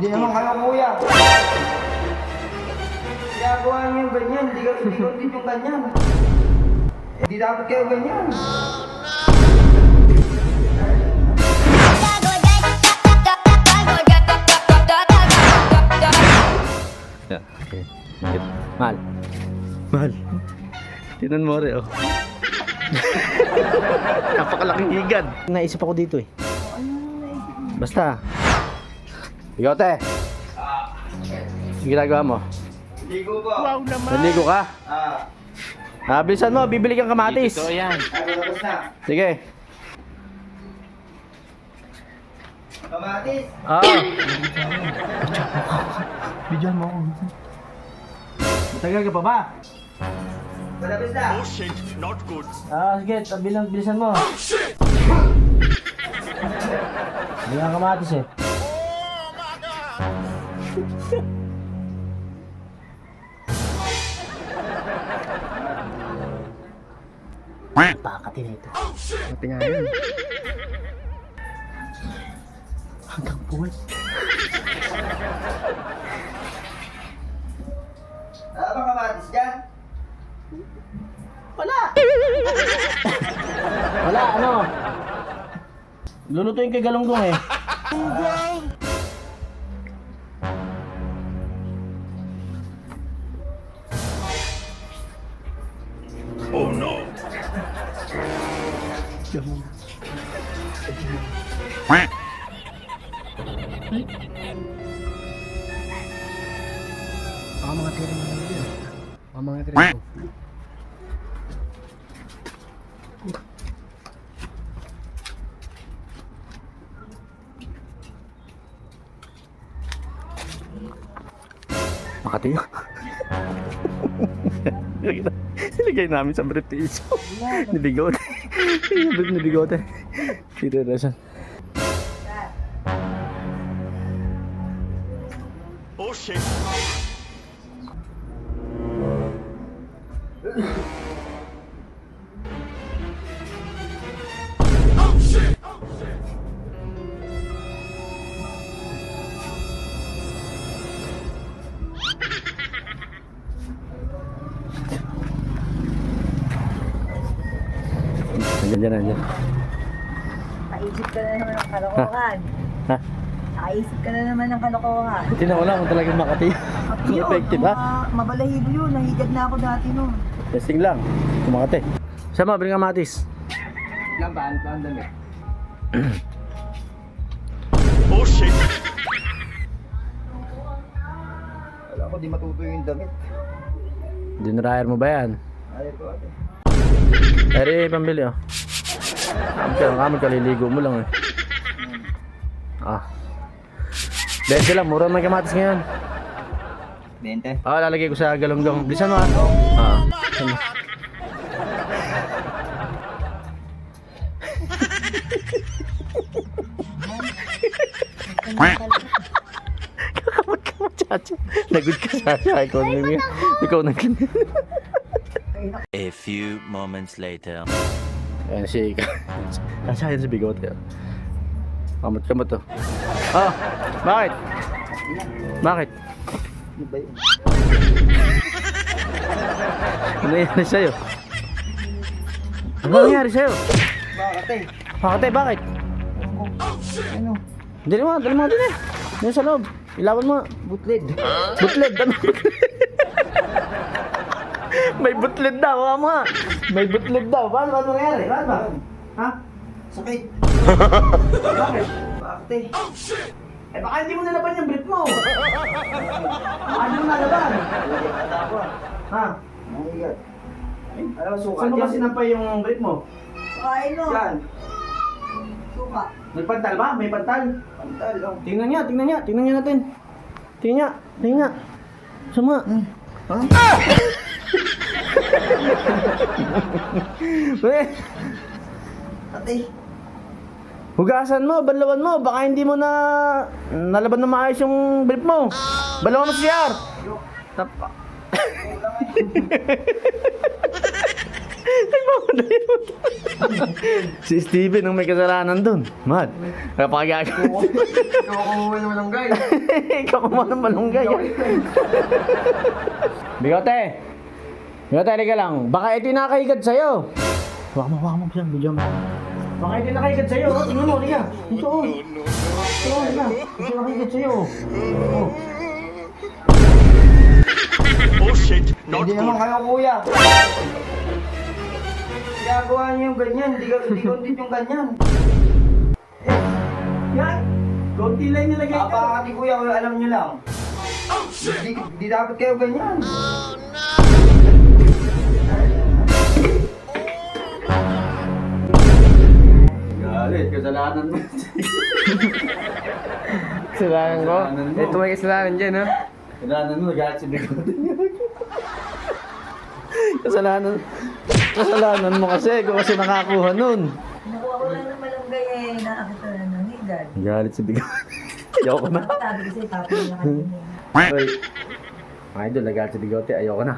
Hindi naman kayo kuya. Ginagawa niyo yung ganyan, hindi ko din yung ganyan. Hindi dapat kayo ganyan. Yeah, okay. Mahal. Mahal. Tinan mo rin, oh. Napakalaking higad. Naisip ako dito eh. Basta. Bigote. Ang ginagawa mo? Ligo po. Wow naman. Naligo ka? Bilisan mo, bibili kang kamatis. Ito yan. Tapos na. Sige. Kamatis. Bidyan mo ako. Matagal ka pa ba? Malapis na. Oh shit, not good. Sige, bilisan mo. Oh shit! Hindi nga kamatis eh. Pakati na ito. Pati nga yun. Hanggang buwan. Ano bang kamatis dyan? Wala, ano? Lulutuin kay Galunggong eh. Oh no. Mga tira mo na yun. Mga tira mo. Makati yun. Nilagay namin sa briefcase. Nibigote. Nibigote. Peter Resan. Oh shit. Nandiyan. Naisip ka na naman ng kalokohan. Ha? Naisip ka na naman ng kalokohan. Tingnan ko lang kung talagang Makati. Kung effective ha? Mabalahibo yun. Nahigad na ako dati nun. Testing lang. Kung Makati. Sama, bring kamatis. Lang ba? Ano ang damit? Oh shit. Wala ko, di matuto yung damit. Dinryer mo ba yan? Ayaw ko ate. Eri, pambili oh. Kamay kaliligo mo lang eh. 20 lang, mura may kamatis ngayon. 20. Lalagay ko sa Galunggong. Bilisan mo ah. Bilisan mo. Kakamot chacho. Nagod ka sa economy. Ikaw nag A few moments later. Ayan si Ika. Nasa yan si Bigote. Kamot to. Bakit? Bakit? Ano ba yun? Ano nangyari sa'yo? Ano nangyari sa'yo? Bakit eh? Bakit? Ano? Dali mo din eh. Doon sa loob. Ilawan mo. Butled. Butled. Ano? May butled daw, ama. May butled daw. Paano nangyari? Bakit ba? Ha? Sakit. Bakit? Bakit eh? Baka hindi mo nalaban yung brief mo. Baka hindi mo nalaban. Ata ako ah. Ha? Nahigat. Alam mo, sukat Saan mo yan. ba sinampay yung brief mo? Kain mo. Yan. Suka. May pantal ba? May pantal? Pantal lang. Tingnan niya natin. Tingnan niya. Sama. Ha? Ate. Hugasan mo, banlawan mo. Baka hindi mo na nalaban na maayos yung brief mo. Banlawan mo siya. Tapa. Nagmamadayot. Si Steven ang may kasalanan dun. Mad. Kapagagawa. Ikaw kumuha ng malunggay. Ikaw kumuha ng malunggay. Bigote! Bigote, halika lang. Baka ito yung nakahigad sa'yo. Waka mo siya. Video mo. Baka ito yung nakahigad sa'yo. Tingnan mo, halika. Ito, oh. Ito, halika. Ito yung nakahigad sa'yo. Oh. Oh shit, not Hindi naman good. kayo kuya. Ginagawa niyo yung ganyan, hindi content yung ganyan. Yan! Konti lang nilagay ko. Apakati kuya, kung alam niyo lang. Hindi dapat kayo ganyan. Galit, kasalanan mo. Kasalanan ko? Kasalanan mo. Ito may kasalanan dyan, ha? Kasalanan mo, nagalit si Bigote. Kasalanan mo kasi, ikaw kasi nakakuha nun. Nakuha ko lang ng malunggay eh. Nakakita na ng higad. Galit si Bigote. Ayoko na. Sabi kasi tapos na kanina. Hoy. Mga idol, nagalit si Bigote, ayoko na.